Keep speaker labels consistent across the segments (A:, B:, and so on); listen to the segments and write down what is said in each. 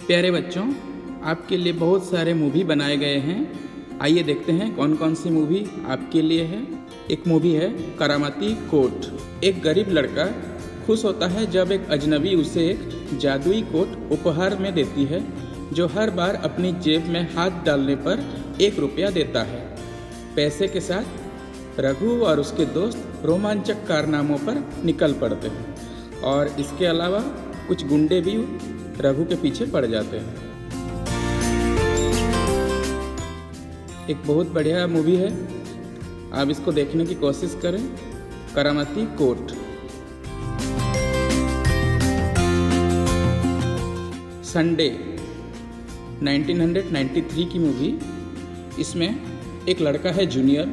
A: प्यारे बच्चों, आपके लिए बहुत सारे मूवी बनाए गए हैं। आइए देखते हैं कौन कौन सी मूवी आपके लिए है। एक मूवी है करामती कोट। एक गरीब लड़का खुश होता है जब एक अजनबी उसे एक जादुई कोट उपहार में देती है, जो हर बार अपनी जेब में हाथ डालने पर 1 रुपया देता है। पैसे के साथ रघु और उसके दोस्त रोमांचक कारनामों पर निकल पड़ते हैं और इसके अलावा कुछ गुंडे भी रघु के पीछे पड़ जाते हैं। एक बहुत बढ़िया मूवी है, आप इसको देखने की कोशिश करें। करामती कोट। संडे 1993 की मूवी। इसमें एक लड़का है जूनियर।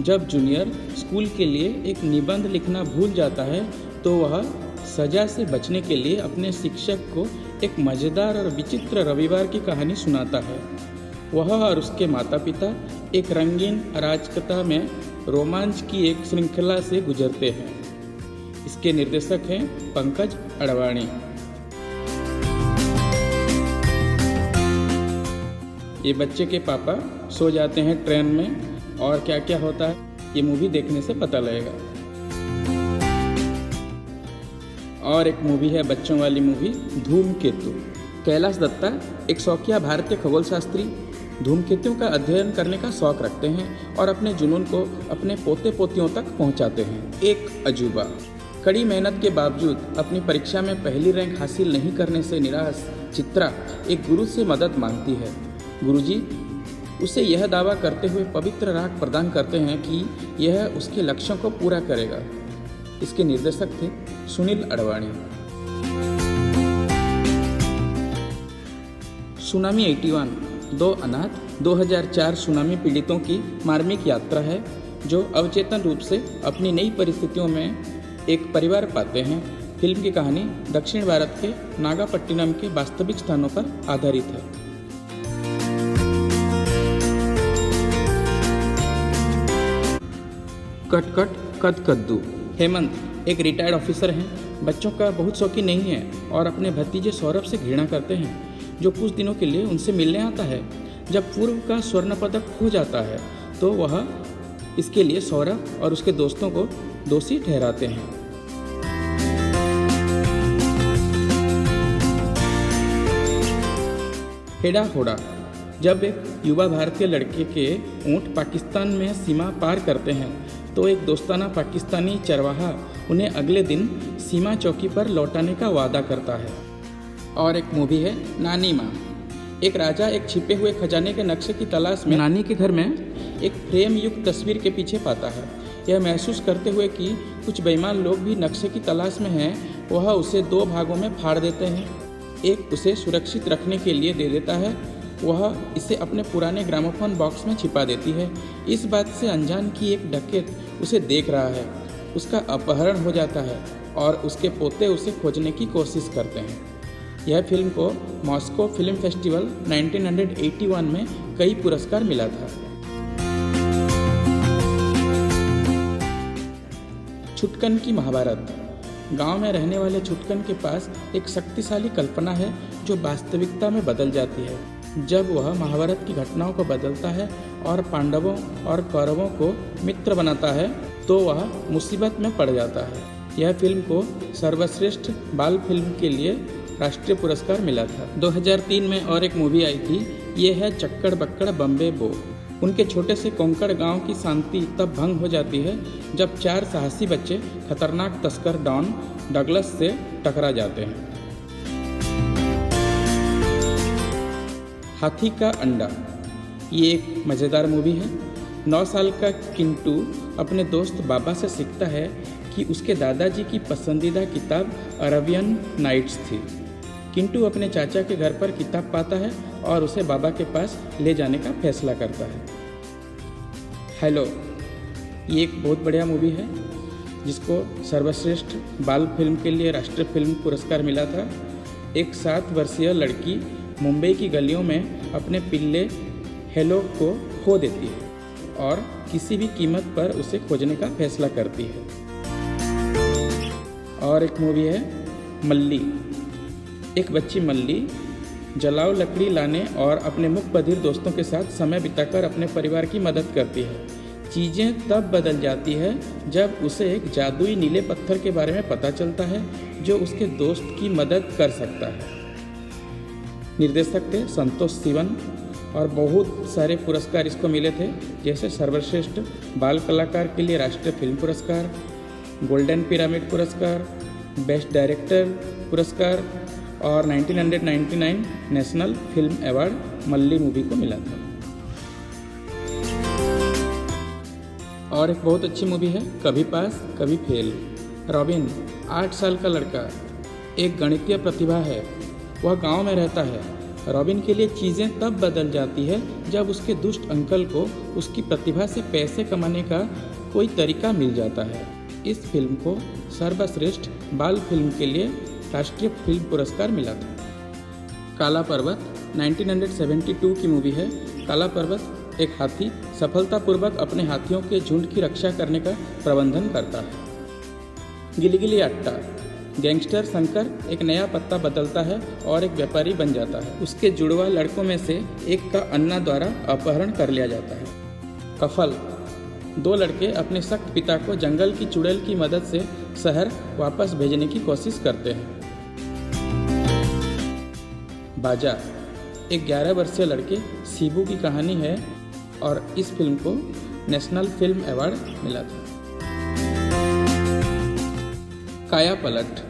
A: जब जूनियर स्कूल के लिए एक निबंध लिखना भूल जाता है तो वह सजा से बचने के लिए अपने शिक्षक को एक मज़ेदार और विचित्र रविवार की कहानी सुनाता है। वह और उसके माता पिता एक रंगीन अराजकता में रोमांच की एक श्रृंखला से गुजरते हैं। इसके निर्देशक हैं पंकज अडवाणी। ये बच्चे के पापा सो जाते हैं ट्रेन में और क्या क्या होता है ये मूवी देखने से पता लगेगा। और एक मूवी है बच्चों वाली मूवी धूमकेतु। कैलाश दत्ता एक शौकिया भारतीय खगोल शास्त्री धूमकेतुओं का अध्ययन करने का शौक रखते हैं और अपने जुनून को अपने पोते पोतियों तक पहुंचाते हैं। एक अजूबा। कड़ी मेहनत के बावजूद अपनी परीक्षा में पहली रैंक हासिल नहीं करने से निराश चित्रा एक गुरु से मदद मांगती है। गुरुजी उसे यह दावा करते हुए पवित्र राग प्रदान करते हैं कि यह उसके लक्ष्यों को पूरा करेगा। इसके निर्देशक थे सुनील अडवाणी। सुनामी 81 2 अनाथ 2004 सुनामी पीड़ितों की मार्मिक यात्रा है, जो अवचेतन रूप से अपनी नई परिस्थितियों में एक परिवार पाते हैं। फिल्म की कहानी दक्षिण भारत के नागापट्टिनम के वास्तविक स्थानों पर आधारित है। कट कट कद कद्दू। हेमंत एक रिटायर्ड ऑफिसर हैं, बच्चों का बहुत शौकीन नहीं है और अपने भतीजे सौरभ से घृणा करते हैं, जो कुछ दिनों के लिए उनसे मिलने आता है। जब पूर्व का स्वर्ण पदक खो जाता है तो वह इसके लिए सौरभ और उसके दोस्तों को दोषी ठहराते हैं। हेडा होड़ा। जब एक युवा भारतीय लड़के के ऊँट पाकिस्तान में सीमा पार करते हैं तो एक दोस्ताना पाकिस्तानी चरवाहा उन्हें अगले दिन सीमा चौकी पर लौटाने का वादा करता है। और एक मूवी है नानी माँ। एक राजा एक छिपे हुए खजाने के नक्शे की तलाश में नानी के घर में एक फ्रेम युक्त तस्वीर के पीछे पाता है। यह महसूस करते हुए कि कुछ बेईमान लोग भी नक्शे की तलाश में हैं, वह उसे 2 भागों में फाड़ देते हैं। एक उसे सुरक्षित रखने के लिए दे देता है, वह इसे अपने पुराने ग्रामोफोन बॉक्स में छिपा देती है। इस बात से अनजान कि एक डकैत उसे देख रहा है। उसका अपहरण हो जाता है और उसके पोते उसे खोजने की कोशिश करते हैं। यह फिल्म को मॉस्को फिल्म फेस्टिवल 1981 में कई पुरस्कार मिला था। छुटकन की महाभारत। गांव में रहने वाले छुटकन के पास एक शक्तिशाली कल्पना है जो वास्तविकता में बदल जाती है जब वह महाभारत की घटनाओं को बदलता है और पांडवों और कौरवों को मित्र बनाता है तो वह मुसीबत में पड़ जाता है। यह फिल्म को सर्वश्रेष्ठ बाल फिल्म के लिए राष्ट्रीय पुरस्कार मिला था। 2003 में और एक मूवी आई थी, ये है चक्कड़ बक्कड़ बम्बे बो। उनके छोटे से कोंकण गांव की शांति तब भंग हो जाती है जब 4 साहसी बच्चे खतरनाक तस्कर डॉन डगलस से टकरा जाते हैं। हाथी का अंडा। ये एक मज़ेदार मूवी है। 9 साल का किंटू अपने दोस्त बाबा से सीखता है कि उसके दादाजी की पसंदीदा किताब अरबियन नाइट्स थी। किंटू अपने चाचा के घर पर किताब पाता है और उसे बाबा के पास ले जाने का फैसला करता है। हेलो। ये एक बहुत बढ़िया मूवी है जिसको सर्वश्रेष्ठ बाल फिल्म के लिए राष्ट्रीय फिल्म पुरस्कार मिला था। एक 7 वर्षीय लड़की मुंबई की गलियों में अपने पिल्ले हेलो को खो देती है और किसी भी कीमत पर उसे खोजने का फैसला करती है। और एक मूवी है मल्ली। एक बच्ची मल्ली जलाओ लकड़ी लाने और अपने मुख बधिर दोस्तों के साथ समय बिताकर अपने परिवार की मदद करती है। चीज़ें तब बदल जाती है जब उसे एक जादुई नीले पत्थर के बारे में पता चलता है जो उसके दोस्त की मदद कर सकता है। निर्देशक थे संतोष सिवन और बहुत सारे पुरस्कार इसको मिले थे, जैसे सर्वश्रेष्ठ बाल कलाकार के लिए राष्ट्रीय फिल्म पुरस्कार, गोल्डन पिरामिड पुरस्कार, बेस्ट डायरेक्टर पुरस्कार और 1999 नेशनल फिल्म अवार्ड मल्ली मूवी को मिला था। और एक बहुत अच्छी मूवी है कभी पास कभी फेल। रॉबिन 8 साल का लड़का एक गणितीय प्रतिभा है। वह गांव में रहता है। रॉबिन के लिए चीज़ें तब बदल जाती है जब उसके दुष्ट अंकल को उसकी प्रतिभा से पैसे कमाने का कोई तरीका मिल जाता है। इस फिल्म को सर्वश्रेष्ठ बाल फिल्म के लिए राष्ट्रीय फिल्म पुरस्कार मिला था। काला पर्वत 1972 की मूवी है। काला पर्वत एक हाथी सफलतापूर्वक अपने हाथियों के झुंड की रक्षा करने का प्रबंधन करता है। गिली गिली अट्टा गैंगस्टर शंकर एक नया पत्ता बदलता है और एक व्यापारी बन जाता है। उसके जुड़वा लड़कों में से एक का अन्ना द्वारा अपहरण कर लिया जाता है। कफल 2 लड़के अपने सख्त पिता को जंगल की चुड़ैल की मदद से शहर वापस भेजने की कोशिश करते हैं। बाजा एक 11 वर्षीय लड़के शिबू की कहानी है और इस फिल्म को नेशनल फिल्म अवार्ड मिला था। काया पलट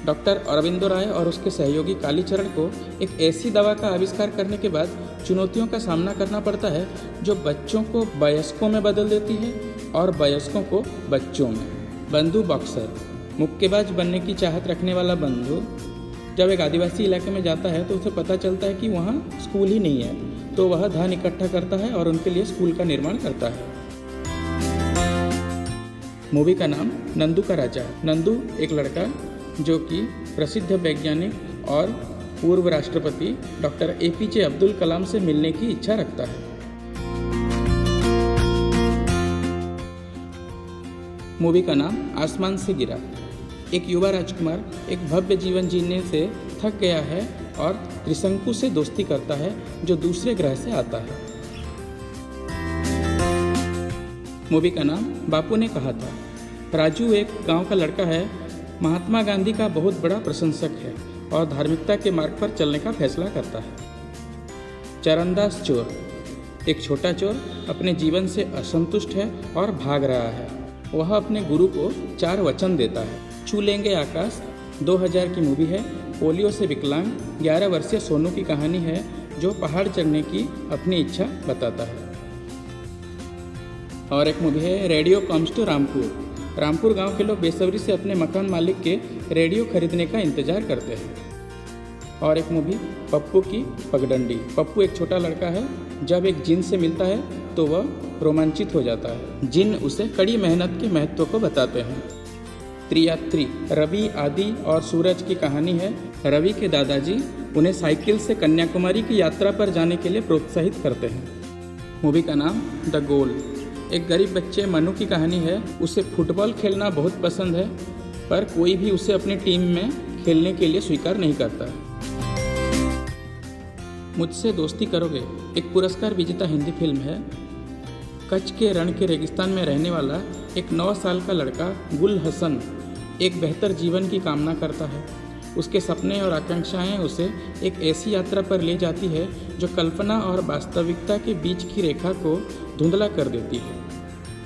A: डॉक्टर अरविंदो राय और उसके सहयोगी कालीचरण को एक ऐसी दवा का आविष्कार करने के बाद चुनौतियों का सामना करना पड़ता है जो बच्चों को वयस्कों में बदल देती है और वयस्कों को बच्चों में। बंधु बॉक्सर मुक्केबाज बनने की चाहत रखने वाला बंधु जब एक आदिवासी इलाके में जाता है तो उसे पता चलता है कि वहाँ स्कूल ही नहीं है, तो वह धन इकट्ठा करता है और उनके लिए स्कूल का निर्माण करता है। मूवी का नाम नंदू का राजा। नंदू एक लड़का जो कि प्रसिद्ध वैज्ञानिक और पूर्व राष्ट्रपति डॉक्टर APJ अब्दुल कलाम से मिलने की इच्छा रखता है। मूवी का नाम आसमान से गिरा। एक युवा राजकुमार एक भव्य जीवन जीने से थक गया है और त्रिशंकु से दोस्ती करता है जो दूसरे ग्रह से आता है। मूवी का नाम बापू ने कहा था। राजू एक गांव का लड़का है, महात्मा गांधी का बहुत बड़ा प्रशंसक है और धार्मिकता के मार्ग पर चलने का फैसला करता है। चरणदास चोर एक छोटा चोर अपने जीवन से असंतुष्ट है और भाग रहा है। वह अपने गुरु को 4 वचन देता है। छू लेंगे आकाश 2000 की मूवी है। पोलियो से विकलांग 11 वर्षीय सोनू की कहानी है जो पहाड़ चढ़ने की अपनी इच्छा बताता है। और एक मूवी है radio comes to Rampur. Rampur गांव के लोग बेसब्री से अपने मकान मालिक के रेडियो खरीदने का इंतजार करते हैं। और एक मूवी पप्पू की पगडंडी। पप्पू एक छोटा लड़का है, जब एक जिन से मिलता है तो वह रोमांचित हो जाता है। जिन उसे कड़ी मेहनत के महत्व को बताते हैं। त्रियात्री रवि, आदि और सूरज की कहानी है। रवि के दादाजी उन्हें साइकिल से कन्याकुमारी की यात्रा पर जाने के लिए प्रोत्साहित करते हैं। मूवी का नाम द गोल। एक गरीब बच्चे मनु की कहानी है। उसे फुटबॉल खेलना बहुत पसंद है पर कोई भी उसे अपनी टीम में खेलने के लिए स्वीकार नहीं करता। मुझसे दोस्ती करोगे एक पुरस्कार विजेता हिंदी फिल्म है। कच्छ के रण के रेगिस्तान में रहने वाला एक 9 साल का लड़का गुल हसन एक बेहतर जीवन की कामना करता है। उसके सपने और आकांक्षाएं उसे एक ऐसी यात्रा पर ले जाती है जो कल्पना और वास्तविकता के बीच की रेखा को धुंधला कर देती है।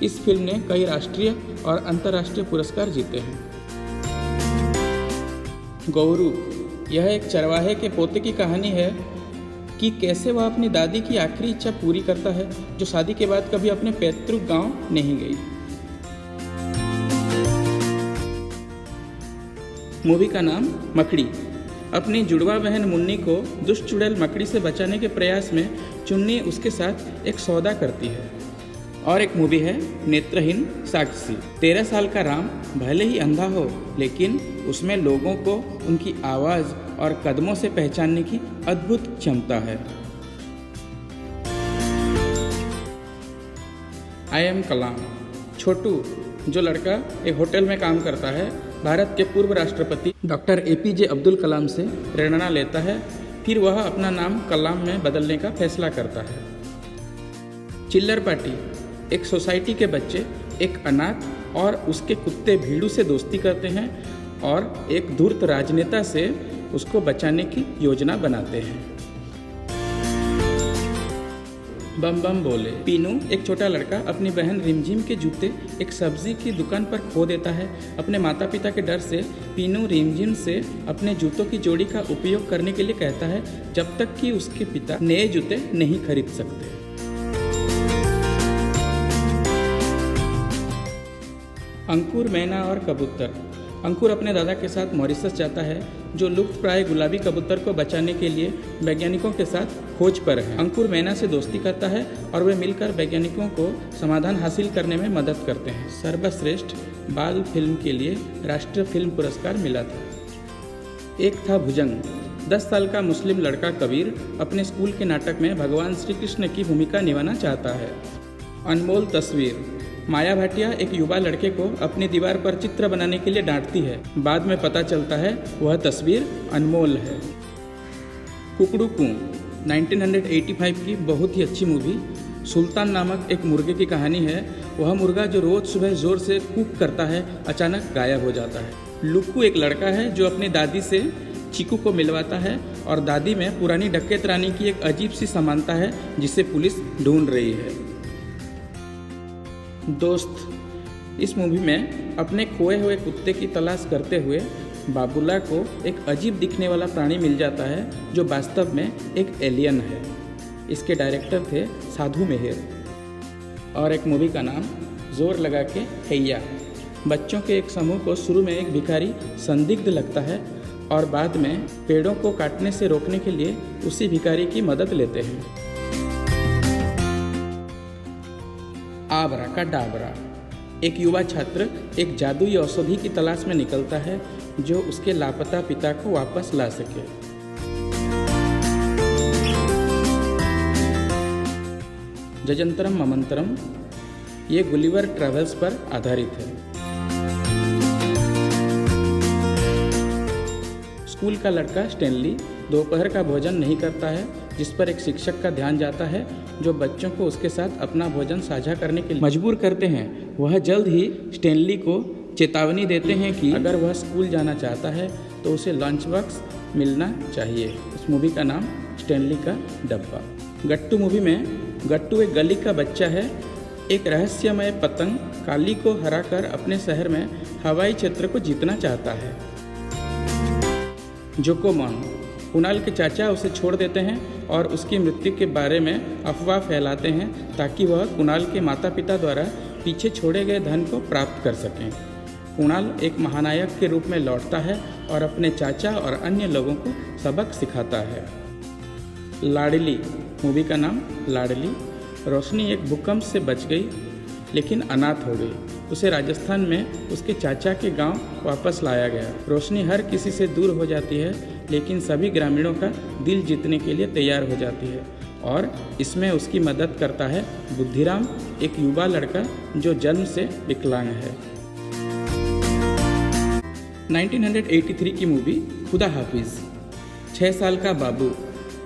A: इस फिल्म ने कई राष्ट्रीय और अंतर्राष्ट्रीय पुरस्कार जीते हैं। गौरू यह एक चरवाहे के पोते की कहानी है कि कैसे वह अपनी दादी की आखिरी इच्छा पूरी करता है जो शादी के बाद कभी अपने पैतृक गांव नहीं गई। मूवी का नाम मकड़ी। अपनी जुड़वा बहन मुन्नी को दुष्ट चुड़ैल मकड़ी से बचाने के प्रयास में चुन्नी उसके साथ एक सौदा करती है। और एक मूवी है नेत्रहीन साक्षी। 13 साल का राम भले ही अंधा हो लेकिन उसमें लोगों को उनकी आवाज़ और कदमों से पहचानने की अद्भुत क्षमता है। आई एम कलाम। छोटू जो लड़का एक होटल में काम करता है, भारत के पूर्व राष्ट्रपति डॉक्टर APJ अब्दुल कलाम से प्रेरणा लेता है फिर वह अपना नाम कलाम में बदलने का फैसला करता है। चिल्लर पार्टी। एक सोसाइटी के बच्चे एक अनाथ और उसके कुत्ते भीड़ू से दोस्ती करते हैं और एक धूर्त राजनेता से उसको बचाने की योजना बनाते हैं। बम बम बोले। पीनू एक छोटा लड़का अपनी बहन रिमझिम के जूते एक सब्जी की दुकान पर खो देता है। अपने माता पिता के डर से पीनू रिमझिम से अपने जूतों की जोड़ी का उपयोग करने के लिए कहता है जब तक कि उसके पिता नए जूते नहीं खरीद सकते। अंकुर, मैना और कबूतर। अंकुर अपने दादा के साथ मॉरिशस जाता है जो लुप्त प्राय गुलाबी कबूतर को बचाने के लिए वैज्ञानिकों के साथ खोज पर है। अंकुर मैना से दोस्ती करता है और वे मिलकर वैज्ञानिकों को समाधान हासिल करने में मदद करते हैं। सर्वश्रेष्ठ बाल फिल्म के लिए राष्ट्रीय फिल्म पुरस्कार मिला था। एक था भुजंग। 10 साल का मुस्लिम लड़का कबीर अपने स्कूल के नाटक में भगवान श्री कृष्ण की भूमिका निभाना चाहता है। अनमोल तस्वीर। माया भाटिया एक युवा लड़के को अपनी दीवार पर चित्र बनाने के लिए डांटती है। बाद में पता चलता है वह तस्वीर अनमोल है। कुकड़ू 1985 की बहुत ही अच्छी मूवी। सुल्तान नामक एक मुर्गे की कहानी है। वह मुर्गा जो रोज़ सुबह ज़ोर से कूक करता है अचानक गायब हो जाता है। लुक्कू एक लड़का है जो अपनी दादी से चीकू को मिलवाता है और दादी में पुरानी डकैत रानी की एक अजीब सी समानता है जिसे पुलिस ढूंढ रही है। दोस्त। इस मूवी में अपने खोए हुए कुत्ते की तलाश करते हुए बाबूला को एक अजीब दिखने वाला प्राणी मिल जाता है जो वास्तव में एक एलियन है। इसके डायरेक्टर थे साधु मेहर। और एक मूवी का नाम जोर लगा के हैया। बच्चों के एक समूह को शुरू में एक भिखारी संदिग्ध लगता है और बाद में पेड़ों को काटने से रोकने के लिए उसी भिखारी की मदद लेते हैं। आबरा का डाबरा। एक युवा छात्र एक जादुई औषधि की तलाश में निकलता है जो उसके लापता पिता को वापस ला सके। जजंतरम ममंतरम। ये गुलिवर ट्रैवल्स पर आधारित है। स्कूल का लड़का स्टैनली दोपहर का भोजन नहीं करता है जिस पर एक शिक्षक का ध्यान जाता है जो बच्चों को उसके साथ अपना भोजन साझा करने के लिए मजबूर करते हैं। वह जल्द ही स्टैनली को चेतावनी देते हैं कि अगर वह स्कूल जाना चाहता है तो उसे लंच बॉक्स मिलना चाहिए। इस मूवी का नाम स्टैनली का डब्बा। गट्टू मूवी में गट्टू एक गली का बच्चा है। एक रहस्यमय पतंग काली को हराकर अपने शहर में हवाई क्षेत्र को जीतना चाहता है। जोकोमॉन। कुणाल के चाचा उसे छोड़ देते हैं और उसकी मृत्यु के बारे में अफवाह फैलाते हैं ताकि वह कुणाल के माता पिता द्वारा पीछे छोड़े गए धन को प्राप्त कर सकें। कुणाल एक महानायक के रूप में लौटता है और अपने चाचा और अन्य लोगों को सबक सिखाता है। लाडली मूवी का नाम लाडली। रोशनी एक भूकंप से बच गई लेकिन अनाथ हो गई। उसे राजस्थान में उसके चाचा के गांव वापस लाया गया। रोशनी हर किसी से दूर हो जाती है लेकिन सभी ग्रामीणों का दिल जीतने के लिए तैयार हो जाती है और इसमें उसकी मदद करता है बुद्धिराम, एक युवा लड़का जो जन्म से विकलांग है। 1983 की मूवी खुदा हाफिज। 6 साल का बाबू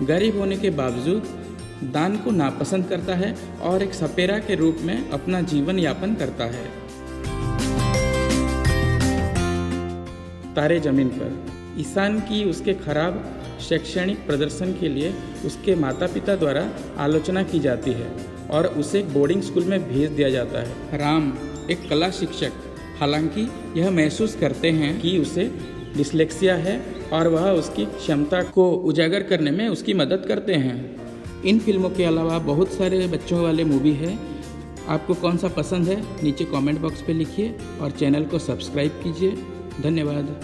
A: गरीब होने के बावजूद दान को नापसंद करता है और एक सपेरा के रूप में अपना जीवन यापन करता है। तारे जमीन पर। ईशान की उसके खराब शैक्षणिक प्रदर्शन के लिए उसके माता पिता द्वारा आलोचना की जाती है और उसे बोर्डिंग स्कूल में भेज दिया जाता है। राम एक कला शिक्षक, हालांकि यह महसूस करते हैं कि उसे डिस्लेक्सिया है और वह उसकी क्षमता को उजागर करने में उसकी मदद करते हैं। इन फिल्मों के अलावा बहुत सारे बच्चों वाले मूवी है। आपको कौन सा पसंद है नीचे कमेंट बॉक्स पे लिखिए और चैनल को सब्सक्राइब कीजिए। धन्यवाद।